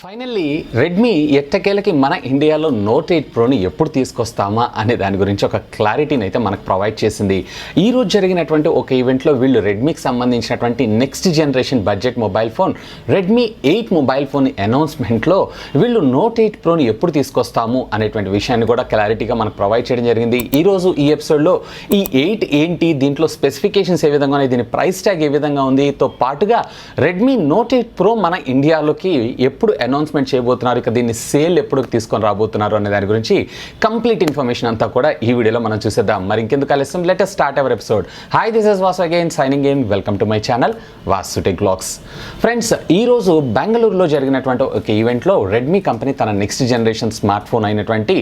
Finally Redmi ఎట్టకేలకి మన ఇండియాలో note 8 ప్రోని ఎప్పుడు తీసుకొస్తామా అనే దాని గురించి ఒక క్లారిటీని అయితే మనకు ప్రొవైడ్ చేసింది. ఈరోజు జరిగినటువంటి ఒక ఈవెంట్లో వీళ్ళు రెడ్మీకి సంబంధించినటువంటి next generation budget mobile phone Redmi 8 mobile phone అనౌన్స్మెంట్లో వీళ్ళు నోట్ 8 ప్రోని ఎప్పుడు తీసుకొస్తాము అనేటువంటి విషయాన్ని కూడా క్లారిటీగా మనకు ప్రొవైడ్ చేయడం జరిగింది. ఈరోజు ఈ ఎపిసోడ్లో ఈ 8 ఏంటి, దీంట్లో స్పెసిఫికేషన్స్ ఏ విధంగా ఉన్నాయి, దీని ప్రైస్ ట్యాగ్ ఏ విధంగా ఉంది, తో పాటుగా రెడ్మీ నోట్ 8 ప్రో మన ఇండియాలోకి ఎప్పుడు అనౌన్స్మెంట్ చేయబోతున్నారు, ఇక దీన్ని సేల్ ఎప్పుడు తీసుకొని రాబోతున్నారు అనే దాని గురించి కంప్లీట్ ఇన్ఫర్మేషన్ అంతా కూడా ఈ వీడియోలో మనం చూసేద్దాం. మరి ఇంకెందుకు ఆలస్యం, let us start our episode. Hi, this is Vasu again signing in. Welcome to my channel Vasu tech vlogs. Friends, ఈరోజు బెంగళూరులో జరిగినటువంటి ఒక ఈవెంట్లో రెడ్మీ కంపెనీ తన నెక్స్ట్ జనరేషన్ స్మార్ట్ ఫోన్ అయినటువంటి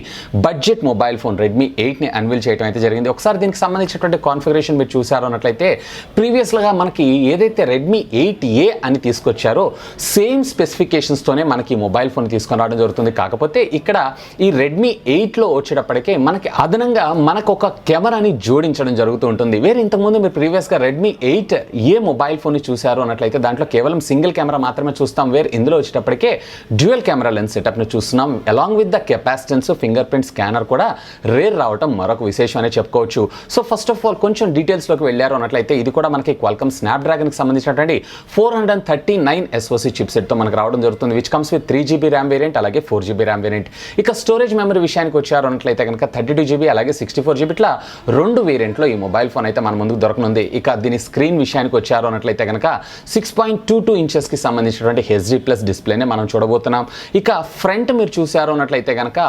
బడ్జెట్ మొబైల్ ఫోన్ రెడ్మీ 8ని అన్వీల్ చేయడం అయితే జరిగింది. ఒకసారి దీనికి సంబంధించినటువంటి కాన్ఫిగరేషన్ మీరు చూసారు అన్నట్లయితే ప్రీవియస్గా మనకి ఏదైతే రెడ్మీ 8A అని తీసుకొచ్చారో సేమ్ స్పెసిఫికేషన్స్తోనే మనకి మొబైల్ ఫోన్ తీసుకొని రావడం జరుగుతుంది. కాకపోతే ఇక్కడ ఈ రెడ్మీ 8లో వచ్చేటప్పటికే మనకి అదనంగా మనకు ఒక కెమెరాని జోడించడం జరుగుతూ ఉంటుంది. వేరే ఇంతకుముందు మీరు ప్రీవియస్గా రెడ్మీ 8A మొబైల్ ఫోన్ని చూశారు అన్నట్లయితే దాంట్లో కేవలం సింగిల్ కెమెరా మాత్రమే చూస్తాం. వేరే ఇందులో వచ్చేటప్పటికే డ్యూయల్ కెమెరా లెన్స్ సెటప్ని చూస్తున్నాం. Along with the capacitance finger print scanner కూడా రేర్ రావడం మరొక విశేషం అనే చెప్పుకోవచ్చు. సో ఫస్ట్ ఆఫ్ ఆల్ కొంచెం డీటెయిల్స్లోకి వెళ్ళారు అన్నట్లయితే ఇది కూడా మనకి క్వాల్కమ్ స్నాప్డ్రాగన్కి సంబంధించినటువంటి 439 SoC చిప్సెట్తో మనకు రావడం జరుగుతుంది, which comes with 3GB RAM variant అలాగే 4GB ర్యామ్ వేరియంట్. ఇక స్టోరేజ్ మెమరీ విషయానికి వచ్చారు అన్నట్లయితే కనుక 32GB అలాగే 64GB ఇట్లా రెండు వేరియంట్లో ఈ మొబైల్ ఫోన్ అయితే మన ముందుకు దొరకనుంది. ఇక దీని స్క్రీన్ విషయానికి వచ్చారు అన్నట్లయితే కనుక 6.22 ఇంచెస్కి సంబంధించినటువంటి HD+ డిస్ప్లేనే మనం చూడబోతున్నాం. ఇక ఫ్రంట్ మీరు చూసారు అన్నట్లయితే కనుక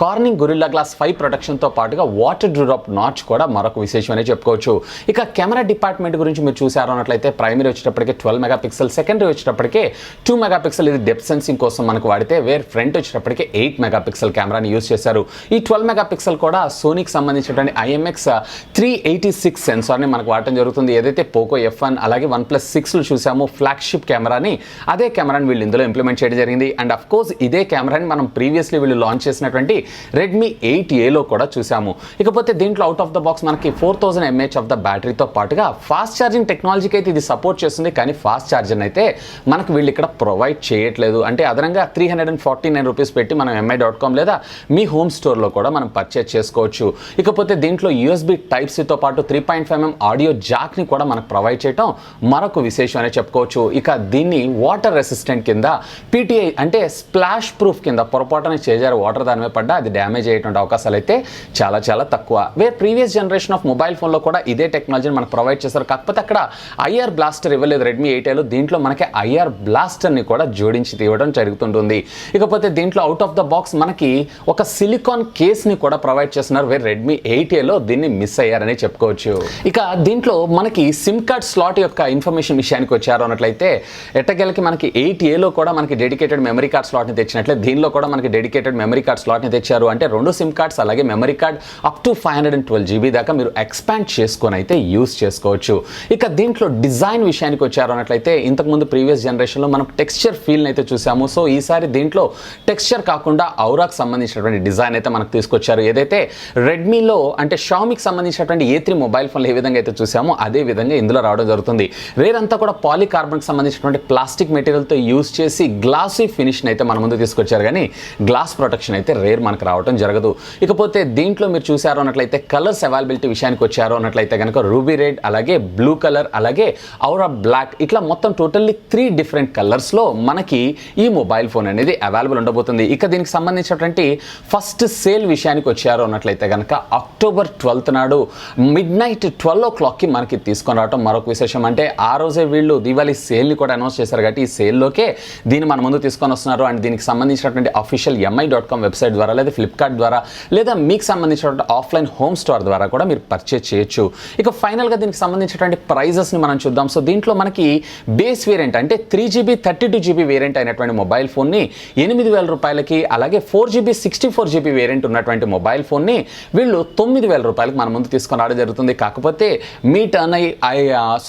కార్నింగ్ గొరిల్లా గ్లాస్ 5 ప్రొటెక్షన్తో పాటుగా వాటర్ డ్రాప్ నాచ్ కూడా మరొక విశేషం అనే చెప్పుకోవచ్చు. ఇక కెమెరా డిపార్ట్మెంట్ గురించి మీరు చూసారు అన్నట్లయితే ప్రైమరీ వచ్చేటప్పటికే 12 మెగాపిక్సెల్, సెకండరీ వచ్చేటప్పటికే 2 మెగాపిక్సెల్, ఇది డెప్త్ సెన్సింగ్ కోసం మనకు వాడితే, వేర్ ఫ్రంట్ వచ్చేటప్పటికే 8 మెగాపిక్సెల్ కెమెరాని యూజ్ చేశారు. ఈ 12 మెగాపిక్సెల్ కూడా సోనీకి సంబంధించినటువంటి IMX 386 సెన్సార్ని మనకు వాడటం జరుగుతుంది. ఏదైతే పోకో F1 అలాగే OnePlus 6లో చూసామో ఫ్లాగ్షిప్ కెమెరాని, అదే కెమెరాని వీళ్ళు ఇందులో ఇంప్లిమెంట్ చేయడం జరిగింది. అండ్ అఫ్ కోర్స్ ఇదే కెమెరాని మనం ప్రీవియస్లీ వీళ్ళు లాంచ్ చేసినటువంటి రెడ్మీ 8Aలో కూడా చూసాము. ఇకపోతే దీంట్లో అవుట్ ఆఫ్ ద బాక్స్ మనకి 4000 mAh ఆఫ్ ద బ్యాటరీతో పాటుగా ఫాస్ట్ ఛార్జింగ్ టెక్నాలజీకి అయితే ఇది సపోర్ట్ చేస్తుంది, కానీ ఫాస్ట్ ఛార్జర్ అయితే మనకు వీళ్ళు ఇక్కడ ప్రొవైడ్ చేయట్లేదు. అంటే అదనంగా 349 రూపీస్ పెట్టి మనం mi.com లేదా మీ హోమ్ స్టోర్లో కూడా మనం పర్చేజ్ చేసుకోవచ్చు. ఇకపోతే దీంట్లో USB Type-Cతో పాటు 3.5mm ఆడియో జాక్ని కూడా మనకు ప్రొవైడ్ చేయడం మరొక విశేషం అనే చెప్పుకోవచ్చు. ఇక దీన్ని వాటర్ రెసిస్టెంట్ కింద PTI అంటే స్ప్లాష్ ప్రూఫ్ కింద పొరపాటున చేజారు వాటర్ దాని మీద పడ్డా అది డ్యామేజ్ అయ్యేటువంటి అవకాశాలు అయితే చాలా చాలా తక్కువ. వేరే ప్రీవియస్ జనరేషన్ ఆఫ్ మొబైల్ ఫోన్లో కూడా ఇదే టెక్నాలజీని మనకు ప్రొవైడ్ చేస్తారు. కాకపోతే అక్కడ IR బ్లాస్టర్ ఇవ్వలేదు రెడ్మీ 8Aలో, దీంట్లో మనకి IR బ్లాస్టర్ని కూడా జోడించి తీయడం జరుగుతుంటుంది. ఇకపోతే దీంట్లో అవుట్ ఆఫ్ ద బాక్స్ మనకి ఒక సిలికాన్ కేస్ని కూడా ప్రొవైడ్ చేస్తున్నారు, వేరే రెడ్మీ 8Aలో దీన్ని మిస్ అయ్యారని చెప్పుకోవచ్చు. ఇక దీంట్లో మనకి సిమ్ కార్డ్ స్లాట్ యొక్క ఇన్ఫర్మేషన్ విషయానికి వచ్చారు అన్నట్లయితే ఎట్టకేలకి మనకి 8Aలో కూడా మనకి డెడికేటెడ్ మెమరీ కార్డ్ స్లాట్ని తెచ్చినట్లే దీనిలో కూడా మనకి డెడికేటెడ్ మెమరీ కార్డ్ స్లాట్ని తెచ్చారు. అంటే 2 సిమ్ కార్డ్స్ అలాగే memory card up to 512GB దాకా మీరు ఎక్స్పాండ్ చేసుకొని అయితే యూస్ చేసుకోవచ్చు. ఇక దీంట్లో డిజైన్ విషయానికి వచ్చారు అన్నట్లయితే ఇంతకుముందు ప్రీవియస్ జనరేషన్లో మనం టెక్స్చర్ ఫీల్ని అయితే చూసాము. సో ఈసారి దీంట్లో టెక్స్చర్ కాకుండా ఔరాకి సంబంధించినటువంటి డిజైన్ అయితే మనకు తీసుకొచ్చారు. ఏదైతే రెడ్మీలో అంటే షామీకి సంబంధించినటువంటి A3 మొబైల్ ఫోన్లు ఏ విధంగా అయితే చూసామో అదే విధంగా ఇందులో రావడం జరుగుతుంది. రేరంతా కూడా పాలికార్బన్కి సంబంధించినటువంటి ప్లాస్టిక్ మెటీరియల్తో యూజ్ చేసి గ్లాసీ ఫినిష్ని అయితే మన ముందు తీసుకొచ్చారు, కానీ గ్లాస్ ప్రొటెక్షన్ అయితే రేర్ మనకు రావడం జరగదు. ఇకపోతే దీంట్లో మీరు చూసారు అన్నట్లయితే కలర్స్ అవైలబిలిటీ విషయానికి వచ్చారు అన్నట్లయితే కనుక రూబీ రెడ్ అలాగే బ్లూ కలర్ అలాగే ఔరా బ్లాక్ ఇట్లా మొత్తం టోటల్లీ 3 డిఫరెంట్ కలర్స్లో మనకి ఈ మొబైల్ ఫోన్ అనేది అవైలబుల్ ఉండబోతుంది. ఇక దీనికి సంబంధించినటువంటి ఫస్ట్ సేల్ విషయానికి వచ్చారు అన్నట్లయితే కనుక అక్టోబర్ 12th నాడు midnight 12 o'clockకి మనకి తీసుకొని రావడం మరొక విశేషం. అంటే ఆ రోజే వీళ్ళు దీవాళీ సేల్ని కూడా అనౌన్స్ చేశారు, కాబట్టి ఈ సేల్లోకే దీన్ని మన ముందు తీసుకొని వస్తున్నారు. అండ్ దీనికి సంబంధించినటువంటి అఫీషియల్ mi.com వెబ్సైట్ ద్వారా లేదా ఫ్లిప్కార్ట్ ద్వారా లేదా మీకు సంబంధించినటువంటి ఆఫ్లైన్ హోమ్ స్టోర్ ద్వారా కూడా మీరు పర్చేజ్ చేయొచ్చు. ఇక ఫైనల్గా దీనికి సంబంధించినటువంటి ప్రైజెస్ని మనం చూద్దాం. సో దీంట్లో మనకి బేస్ వేరియంట్ అంటే 3GB 32GB వేరియంట్ అయినటువంటి మొబైల్ ఫోన్ని 8,000 రూపాయలకి అలాగే 4GB 64GB వేరియంట్ ఉన్నటువంటి మొబైల్ ఫోన్ని వీళ్ళు 9,000 రూపాయలకి మన ముందు తీసుకొని రావడం జరుగుతుంది. కాకపోతే మీ టర్న్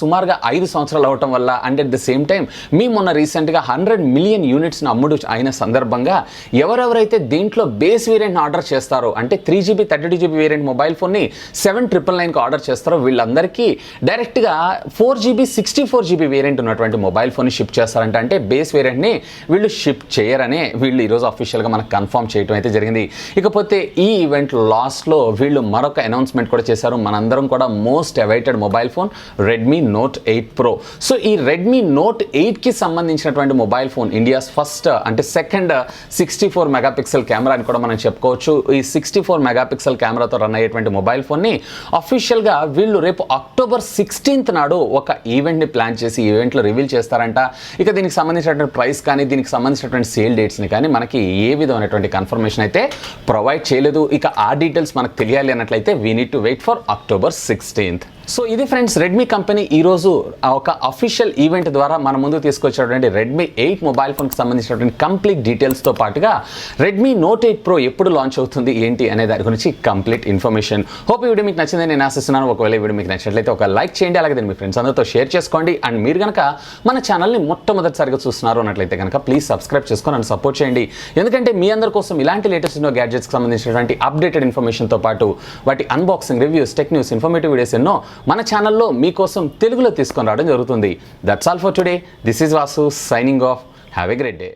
సుమారుగా 5 సంవత్సరాలు అవటం వల్ల and at the same time మీ మొన్న రీసెంట్గా 100 మిలియన్ యూనిట్స్ని అమ్ముడు అయిన సందర్భంగా ఎవరెవరైతే దీంట్లో బేస్ వేరియంట్ని ఆర్డర్ చేస్తారో అంటే 3GB 32GB వేరియంట్ మొబైల్ ఫోన్ని 7,999కి ఆర్డర్ చేస్తారో వీళ్ళందరికీ డైరెక్ట్గా 4GB 64GB వేరియంట్ ఉన్నటువంటి మొబైల్ ఫోన్ని షిప్ చేస్తారంట. అంటే బేస్ వేరియంట్ని వీళ్ళు షిప్ చేయరనే వీళ్ళు ఈరోజు అఫీషియల్గా మనకు కన్ఫర్మ్ చేయడం అయితే జరిగింది. ఇకపోతే ఈ ఈవెంట్ లాస్ట్లో వీళ్ళు మరొక అనౌన్స్మెంట్ కూడా చేశారు. మనందరం కూడా most awaited mobile phone Redmi note 8 Pro. So ఈ రెడ్మీ నోట్ 8కి సంబంధించినటువంటి మొబైల్ ఫోన్ ఇండియాస్ ఫస్ట్ అంటే సెకండ్ 64 మెగాపిక్సెల్ కెమెరా అని కూడా మనం చెప్పుకోవచ్చు. ఈ 64 మెగాపిక్సెల్ కెమెరాతో రన్ అయ్యేటువంటి మొబైల్ ఫోన్ని అఫీషియల్గా వీళ్ళు రేపు అక్టోబర్ 16th నాడు ఒక ఈవెంట్ని ప్లాన్ చేసి ఈవెంట్లో రివీల్ చేస్తారంట. ఇక దీనికి సంబంధించినటువంటి ప్రైస్ కానీ దీనికి సంబంధించినటువంటి సేల్ డేట్స్ని కానీ మనకి ఏ విధమైనటువంటి కన్ఫర్మేషన్ అయితే ప్రొవైడ్ చేయలేదు. ఇక ఆ డీటెయిల్స్ మనకు తెలియాలి అన్నట్లయితే we need to wait for October 16th. So ఇది ఫ్రెండ్స్ రెడ్మీ కంపెనీ ఈరోజు ఒక అఫీషియల్ ఈవెంట్ ద్వారా మన ముందు తీసుకొచ్చేటువంటి రెడ్మీ 8 మొబైల్ ఫోన్కి సంబంధించినటువంటి కంప్లీట్ డీటెయిల్స్తో పాటుగా రెడ్మీ నోట్ 8 Pro ఎప్పుడు లాంచ్ అవుతుంది ఏంటి అనే దాని గురించి కంప్లీట్ ఇన్ఫర్మేషన్. హోప్ ఈ వీడియో మీకు నచ్చిందని నేను ఆశిస్తున్నాను. ఒకవేళ ఈ వీడియో మీకు నచ్చినట్లయితే ఒక లైక్ చేయండి, అలాగే మీ ఫ్రెండ్స్ అందరితో షేర్ చేసుకోండి. అండ్ మీరు కనుక మన ఛానల్ని మొట్టమొదటిసారిగా చూస్తున్నారు అన్నట్లయితే కనుక ప్లీజ్ సబ్స్క్రైబ్ చేసుకొని నన్ను సపోర్ట్ చేయండి. ఎందుకంటే మీ అందరి కోసం ఇలాంటి లేటెస్ట్ గ్యాడ్జెట్స్కి సంబంధించినటువంటి అప్డేటెడ్ ఇన్ఫర్మేషన్తో పాటు వాటి unboxing, reviews, tech news, informative videos ఎన్నో మన ఛానల్లో మీకోసం తెలుగులో తీసుకొని రావడం జరుగుతుంది. That's all for today. This is Vasu signing off. Have a great day.